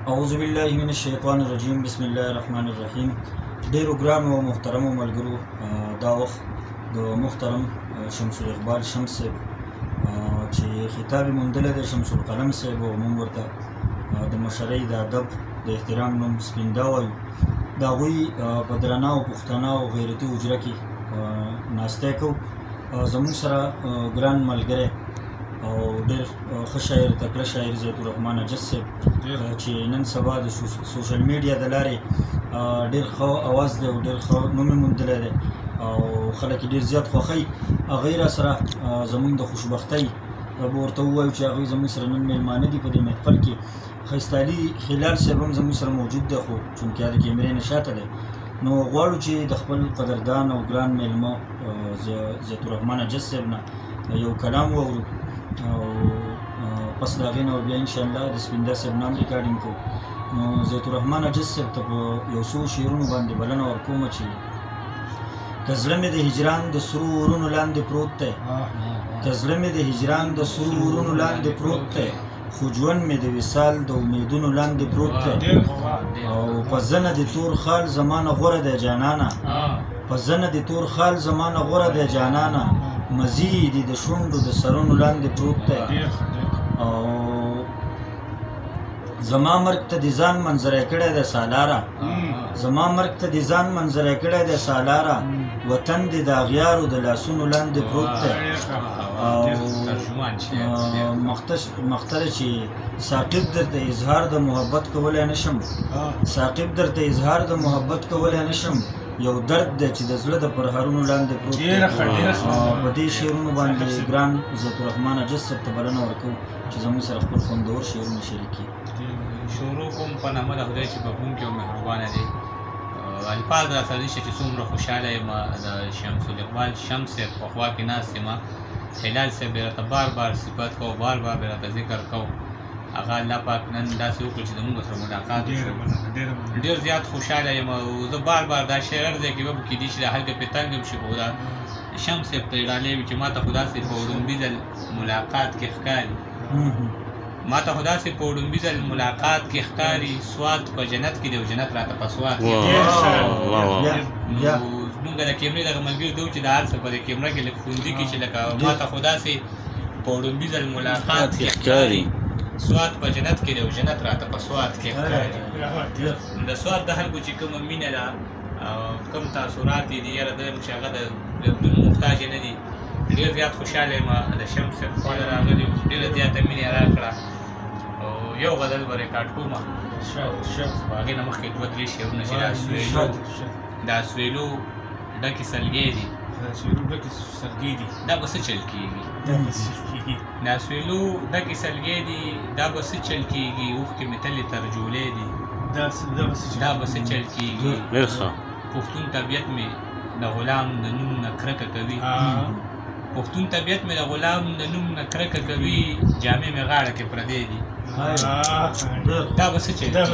اعوذ بالله من الشیطان الرجیم بسم الله الرحمن الرحیم. ډیرو ګرانو او محترمو ملګرو، دا وخت د محترم شمس الاقبال شمس صاحب چې خطاب یې موندلی دی، شمس القلم صاحب، او موږ ورته د مشرۍ د ادب د احترام نوم سپینده وایو. د هغوی په درنه او پښتنه او غیرتي حجره کې ناستی کوو. زموږ سره ګران ملګری او ډېر ښه شاعر، تکړه شاعر ضیاء الرحمن اجس صاحب چې نن سبا د سوشل میډیا د لارې ډېر ښه اواز دی او ډېر ښه نوم یې موندلی دی او خلک یې ډېر زیات خوښوي. هغوی را سره زموږ د خوشبختۍ به ورته ووایو چې هغوی زموږ سره نن میلمانه دي په دې محفل کې. ښایسته علي خلال صاحب هم زموږ سره موجود دی، خو چونکې د کیمرې نه شاته دی، نو غواړو چې د خپل قدردان او ګران میلمه ضیاء الرحمن اجس صاحب نه یو کلام واورو او پس د هغې نه بیا انشاءالله د سپینده صاحب نه هم ریکارډینګ کوو. نو ضیاء الرحمن اجس صاحب ته په یو څو شعرونو باندې بلنه ورکومه چې که زړه مې د هجران د سرو ورونو لاندې پروت دی، که زړه مې د هجران د سرو ورونو لاندې پروت دی، خو ژوند مې د وصال د امیدونو لاندې پروت دی. او په زنه د تور خال زمانه غوره دی جانانه، په زنه د تور خال زمانه غوره دی جانانه، مزید د شونډو د سرونو لاندې پروت دی. او زما مرګ ته د ځان منظره کړی دی سالاره، زما مرګ ته د ځان منظره کړی دی سالاره، وطن دې د اغیارو د لاسونو لاندې پروت دی. او مختره چې ساقب درته اظهار د محبت کولی نشم، ساقب درته اظهار د محبت کولی نشم، یو درد دی چې د زړه د پرهرونو لاندې پروت دی. په دې شعرونو باندې ګران ضیاء الرحمن اجس صاحب ته بلنه ورکوو چې زموږ سره خپل خوندور شعرونه شریک کړي. شروع کوم په نامه د خدای چې بخښونکی او مهربانه دی. الفاظ راته نشته چې څومره خوشحاله یم د شمس الاقبال شمس صاحب په خوا کې ناست یم. هلال صاحب یې راته بار بار صفت کوو، بار بار یې راته ذکر کوو. هغه الله پاک نن داسې وکړو چې زموږ سره ملاقات وشو. ډېر زیات خوشحاله یم او زه بار بار دا شعر دی کې به کیدای شي د هلکه پې تنګ هم شي، خو دا شمس صاحب ته یې ډالۍ وي چې ما ته خو داسې په وړومبي ځل ملاقات کې ښکاري، ما ته خو داسې په وړومبي ځل ملاقات کې ښکاري، سواد په جنت کې دی او جنت راته په سواد کې. نو زمونږ د کیمرې دغه ملګري ته و چې د هر څه په دې کیمره کې لږ خوندي کړي چې لکه ما ته خو داسې په وړومبي ځل ملاقات کې ښکاري، سواد په جنت کې دی او جنت راته په سواد کې ښکاري. د سواد د خلکو چې کومه مینه ده او کوم تاثرات دي یاره د چې هغه د بدون محتاج نه دي. ډېر زیات خوشحاله یم د شمس صاحب خواله راغلي، ډېره زیاته مینه یې راکړه او یو غزل به ریکارډ کوم. هغې نه مخکې دوه درې شعرونه چې دا سویلو ډکې سلګۍ دي، دا به څه چل کېږي، دا سویلو ډکې سلګۍ دي، دا به څه چل کېږي، اوښکې مې تلې ترجولې دي، دا به څه چل کېږي. پښتون طبیعت مې د غلام د نوم نه کرکه کوي، پښتون طبیعت مې د غلام د نوم نه کرکه کوي، جامې مې غاړه کې پردې دي، دا به څه چل کېږي.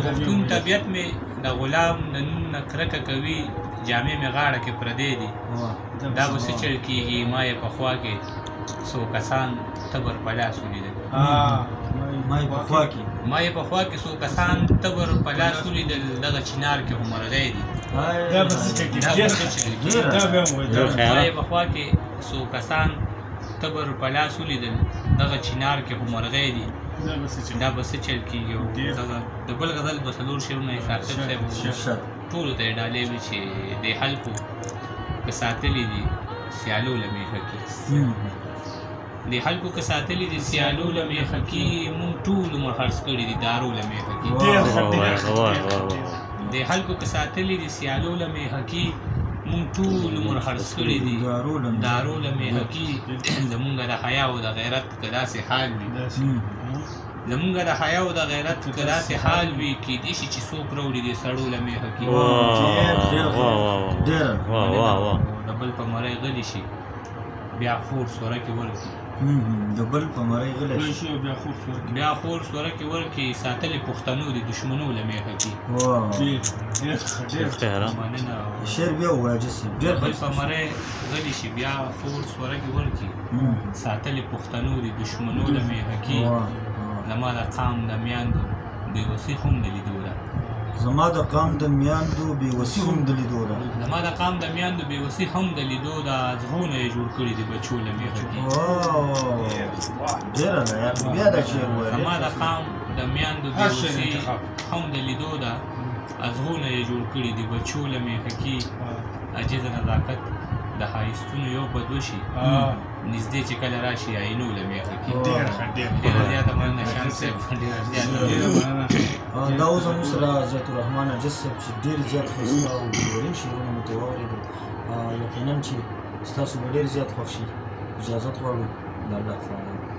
پښتون طبیعت مې د غلام د نوم نه کرکه کوي، جامې مې غاړه کې پردې دي، دا به څه چل کېږي. ما یې په خوا کې څو کسان تبر په لاس ولیدل، ما یې په خوا کې څو کسان تبر په لاس ولیدل، دغه چنار کې خو مرغۍ دي، دا به څه چل کېږي. ما یې په خوا کې څو کسان تبر په لاس ولیدل، دغه چنار کې خو مرغۍ دي، دا به څه چل کېږي. د بل غزل به څلور شعرونه یې ساقب صاحب ټولو ته یې ډالۍ وي چې دې خلکو که ساتلي دي سیالو له میخه کې، دې خلکو که ساتلي دي سیالو له میخه کې، مونږ ټول عمر خرڅ کړي دي دارو له میخه کې، دې خلکو که ساتلي دي سیالو له میخه کې، مونږ ټول عمر خرڅ کړي دي دارو له میخه کې. زمونږ د حیا او د غیرت که داسې حال وي، زمونږ د حیا او د غیرت که داسې حال وي، کیدای شي چې څوک راوړي دې سړو له میخه کې، د بل په مرۍ غلی شي بیا خور سوره کې ورکړي، د بل په مرۍ غلی شي بیا خور سوره کې ورکړي، ساتلې پښتنو د دشمنو له میخه کې. شعر بیا ووایه اجس صاحب. د بل په مرۍ غلی شي بیا خور سوره کې ورکړي، ساتلې پښتنو د دشمنو له میخه کې. زما د قام د میاندو بېوسي هم د لیدو ده زما د قام د میاندو بېوسي هم د لیدو ده زما د قام د میاندو بېوسي هم د لیدو ده ازغونه یې جوړ کړي دي بچو له میخه کې ډېره ده یار بیا دا شعر ووایه زما د قام د میاندو بېوسي هم د لیدو ده ازغونه یې جوړ کړي دي بچو له میخه کې عجیزه نزاکت د ښایستونو یو بد وشي نږدې چې کله راشي آینو له میخه کې ډېره زیاته مننه شمس صاحب ډېره زیاته دا اوس زموږ سره ضیاء الرحمن عجز صاحب چې ډېر زیات ښایسته او ګټورین شعرونه مو ترې واورېدل یقینا چې ستاسو به ډېر زیات خوښ شي اجازت غواړو د الله په امان